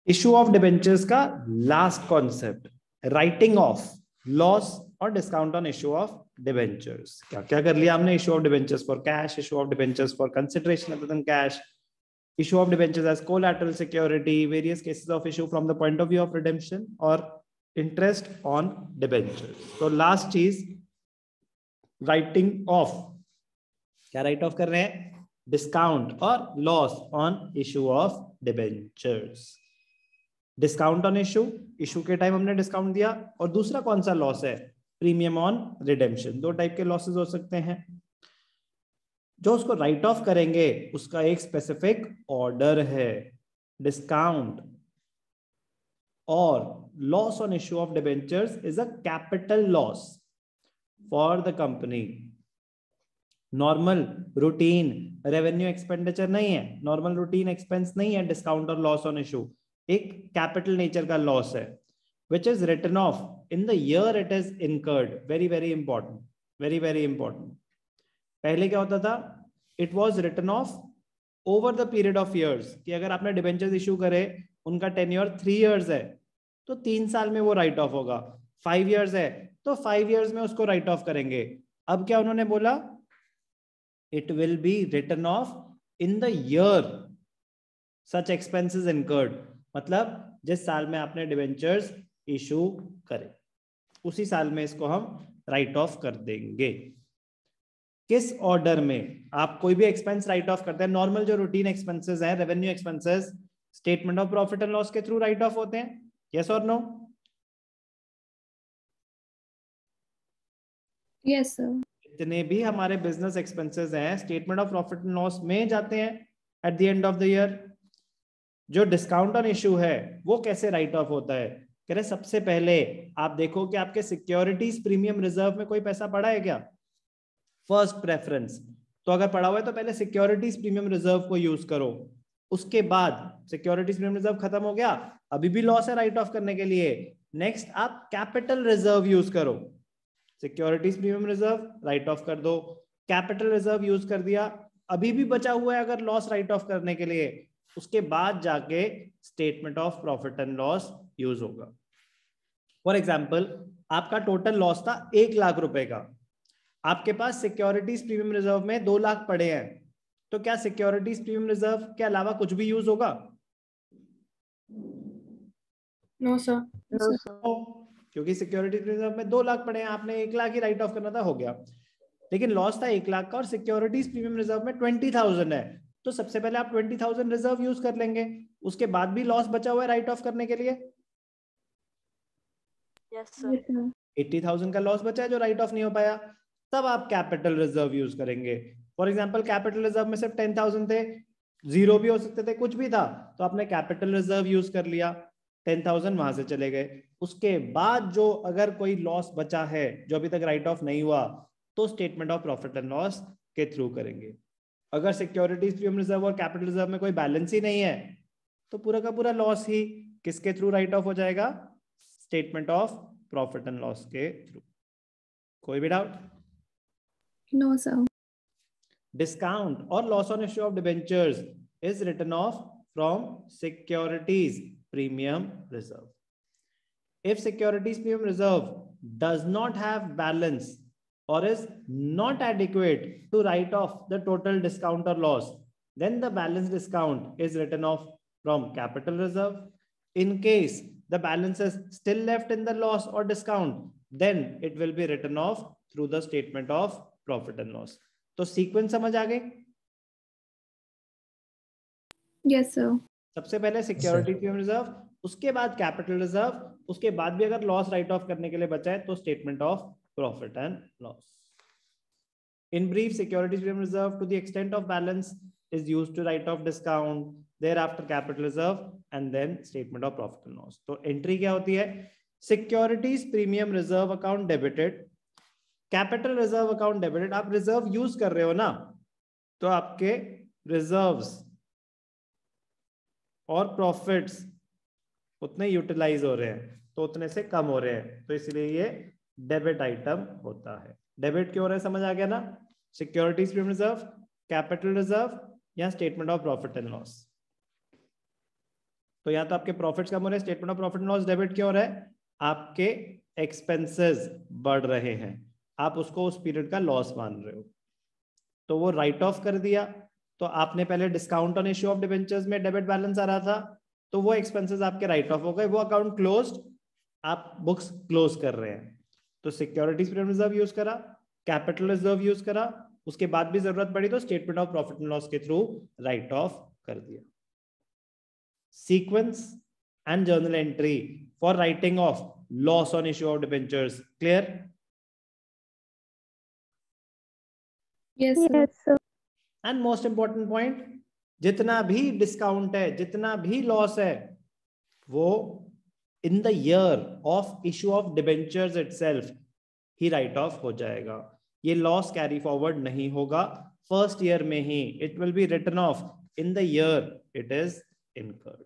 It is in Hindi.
इशू ऑफ डिबेंचर्स का last concept, writing off loss और discount on issue of debentures. क्या क्या कर लिया हमने? Issue of debentures for cash, issue of debentures for consideration other than cash, issue of debentures as collateral security, various cases of issue from the point of view of redemption or interest on debentures. So last चीज writing off, क्या write off कर रहे हैं? Discount और loss on issue of debentures. Discount on issue के टाइम हमने डिस्काउंट दिया, और दूसरा कौन सा लॉस है? Premium on redemption. दो टाइप के लॉसेस हो सकते हैं। जो उसको राइट ऑफ करेंगे उसका एक स्पेसिफिक ऑर्डर है। डिस्काउंट और loss on issue of debentures is a capital loss for the company. Normal routine revenue expenditure नहीं है, नॉर्मल रूटीन एक्सपेंस नहीं है। डिस्काउंट और लॉस ऑन इश्यू एक कैपिटल नेचर का लॉस है, which is written off in the year it is incurred. Very very important, very very important. पहले क्या होता था? It was written off over the period of years, कि अगर आपने डिबेंचर्स इशू करे, उनका टेन्योर 3 इयर्स है तो 3 साल में वो राइट ऑफ होगा। 5 इयर्स है तो 5 इयर्स में उसको राइट ऑफ करेंगे। अब क्या उन्होंने बोला? It will be written off in the year such expenses incurred. मतलब जिस साल में आपने डिबेंचर्स इशू करे उसी साल में इसको हम राइट ऑफ कर देंगे। किस ऑर्डर में आप कोई भी एक्सपेंस राइट ऑफ करते हैं? नॉर्मल जो रूटीन एक्सपेंसेस हैं, revenue expenses, statement of profit and loss के थ्रू राइट ऑफ होते हैं। यस और नो? Yes sir. जितने भी हमारे बिजनेस एक्सपेंसेस हैं statement of profit and loss में जाते हैं at the end of the year. जो डिस्काउंट ऑन इशू है वो कैसे राइट ऑफ होता है? कह रहे सबसे पहले आप देखो कि आपके सिक्योरिटीज प्रीमियम रिजर्व में कोई पैसा पड़ा है क्या? First preference. तो अगर पड़ा हुआ है तो पहले सिक्योरिटीज प्रीमियम रिजर्व को यूज करो। उसके बाद सिक्योरिटीज प्रीमियम रिजर्व खत्म हो गया, अभी भी लॉस है राइट ऑफ करने के लिए, नेक्स्ट आप कैपिटल रिजर्व यूज करो। Securities premium reserve right of कर दो, कैपिटल रिजर्व यूज कर दिया, अभी भी बचा हुआ है अगर लॉस राइट ऑफ करने के लिए, उसके बाद जाके statement of profit and loss use होगा। फॉर एग्जाम्पल, आपका टोटल लॉस था 1 लाख रुपए का, आपके पास सिक्योरिटीज प्रीमियम रिजर्व में 2 लाख पड़े हैं, तो क्या सिक्योरिटीज प्रीमियम रिजर्व के अलावा कुछ भी यूज होगा? No sir. क्योंकि सिक्योरिटीज रिजर्व में 2 लाख पड़े हैं, आपने 1 लाख ही राइट ऑफ करना था, हो गया। लेकिन लॉस था 1 लाख का और सिक्योरिटीज प्रीमियम रिजर्व में 20,000 है, तो सबसे पहले आप 20,000 रिजर्व यूज कर लेंगे, उसके बाद भी लॉस बचा हुआ है राइट ऑफ करने के लिए। Yes sir. 80,000 का लॉस बचा है जो राइट ऑफ नहीं हो पाया, तब आप कैपिटल रिजर्व यूज करेंगे। फॉर एग्जांपल, कैपिटल रिजर्व में सिर्फ 10,000 थे, जीरो भी हो सकते थे, कुछ भी था, तो आपने कैपिटल रिजर्व यूज कर लिया, 10,000 वहां से चले गए। उसके बाद जो अगर कोई लॉस बचा है जो अभी तक राइट ऑफ नहीं हुआ, तो statement of profit and loss के थ्रू करेंगे। अगर सिक्योरिटीज प्रीमियम रिजर्व और कैपिटल रिजर्व में कोई बैलेंस ही नहीं है, तो पूरा का पूरा लॉस ही किसके थ्रू राइट ऑफ हो जाएगा? Statement of profit and loss के थ्रू। कोई भी doubt? No sir. Discount or loss on issue of debentures is written off from securities premium reserve. If securities premium reserve does not have balance or is not adequate to write off the total discount or loss, then the balance discount is written off from capital reserve. In case the balance is still left in the loss or discount, then it will be written off through the statement of profit and loss. तो सीक्वेंस समझ आ गई? Yes sir. सबसे पहले सिक्योरिटी प्रीमियम रिजर्व, उसके बाद कैपिटल रिजर्व, उसके बाद भी अगर लॉस राइट ऑफ करने के लिए बचा है तो statement of profit and loss. In brief, securities premium reserve to the extent of balance is used to write off discount, thereafter capital reserve and then statement of profit and loss. तो एंट्री क्या होती है? Securities premium reserve account debited, capital reserve account debited. आप रिजर्व यूज कर रहे हो ना, तो आपके रिजर्व्स और प्रॉफिट्स उतने यूटिलाइज हो रहे हैं, तो उतने से कम हो रहे हैं, तो इसलिए ये डेबिट आइटम होता है। डेबिट क्यों हो रहा है समझ आ गया ना? Securities premium reserve, capital reserve या statement of profit and loss. तो यहाँ तो आपके प्रॉफिट्स कम हो रहे हैं, statement of profit and loss debit क्यों हो रहा है? आपके एक्सपेंसेस बढ़ रहे हैं, आप उसको उस पीरियड का लॉस मान रहे हो, तो वो राइट ऑफ कर दिया। तो आपने पहले discount on issue of debentures में डेबिट बैलेंस आ रहा था, तो वो एक्सपेंसेस आपके राइट ऑफ हो गए, वो अकाउंट क्लोज्ड, आप बुक्स क्लोज कर रहे हैं। तो सिक्योरिटीज प्रीमियम रिजर्व यूज करा, कैपिटल रिजर्व यूज करा, उसके बाद भी जरूरत पड़ी तो statement of profit and loss के थ्रू राइट ऑफ कर दिया। Sequence and journal entry for writing off loss on issue of debentures, clear? Yes, sir. Yes, sir. And most important point, जितना भी डिस्काउंट है, जितना भी लॉस है, वो इन the year of issue of debentures itself he right off हो जाएगा। ये लॉस कैरी फॉरवर्ड नहीं होगा, फर्स्ट ईयर में ही it will be written off in the year it is incurred.